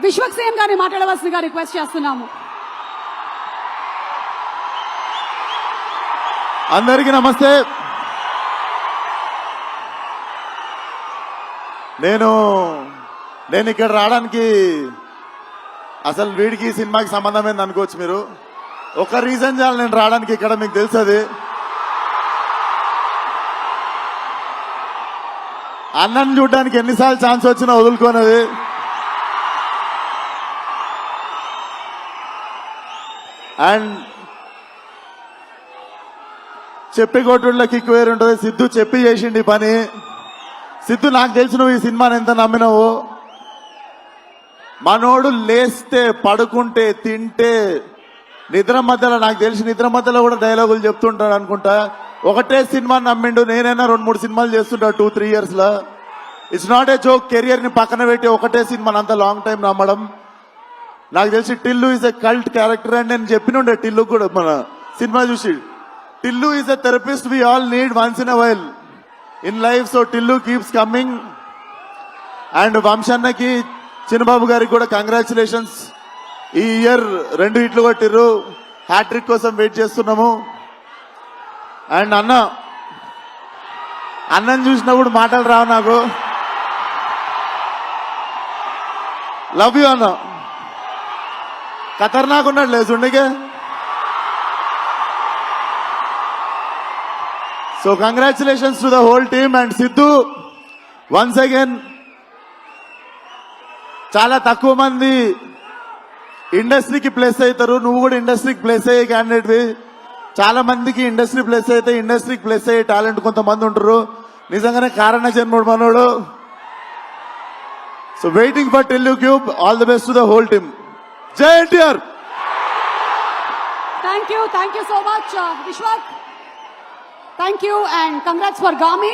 Vishwak same గారిని మాట్లాడవలసిందిగా request చేస్తున్నాము. అందరికీ నమస్తే. నేను ఇక్కడ రావడానికి అసలు వీడికి సినిమాకి సంబంధం ఏంది అనుకోవచ్చు మీరు. ఒక రీజన్ చాలు నేను రావడానికి ఇక్కడ, మీకు తెలుసు అది. అన్నని చూడడానికి ఎన్నిసార్లు ఛాన్స్ వచ్చినా వదులుకోనది. అండ్ చెప్పి కొట్టుళ్ళ కిక్ వేరు ఉంటుంది. సిద్ధు చెప్పి చేసిండి పని. సిద్ధు నాకు తెలిసి నువ్వు ఈ సినిమాని ఎంత నమ్మినావు. మనోడు లేస్తే పడుకుంటే తింటే నిద్ర మధ్యలో, నాకు తెలిసి నిద్ర మధ్యలో కూడా డైలాగులు చెప్తుంటాడు అనుకుంటా. ఒకటే సినిమా నమ్మిండు. నేనైనా 2-3 సినిమాలు చేస్తుంటా 2-3 years లో. It's not a joke. Career ని పక్కన పెట్టి ఒకటే సినిమాని అంత లాంగ్ టైం నమ్మడం. నాకు తెలిసి Tillu is a cult character అని నేను చెప్పినుండే టిల్లు కూడా మన సినిమా చూసి. Tillu is a therapist we all need once in a while in life. So Tillu keeps coming. And వంశన్నకి, చిన్నబాబు గారికి కూడా కంగ్రాచులేషన్స్. ఈ ఇయర్ 2 హిట్లు కొట్టిర్రు. హ్యాట్రిక్ కోసం వెయిట్ చేస్తున్నాము. అండ్ అన్నని చూసినప్పుడు మాటలు రావు నాకు. లవ్ యూ అన్న. ఖతర్నాక్ ఉన్నాడు లేచుండికే. So congratulations to the whole team. And Siddhu once again, చాలా తక్కువ మంది ఇండస్ట్రీకి ప్లేస్ అవుతారు. నువ్వు కూడా ఇండస్ట్రీకి ప్లేస్ అయ్యే క్యాండిడేట్వి. చాలా మందికి ఇండస్ట్రీ ప్లేస్ అయితే ఇండస్ట్రీకి ప్లేస్ అయ్యే టాలెంట్ కొంతమంది ఉంటారు. నిజంగానే కారణ జన్ముడు మనోడు. So waiting for Tillu cube. All the best to the whole team. జై NTR. Thank you so much Vishwak. Thank you and congrats for Gaami.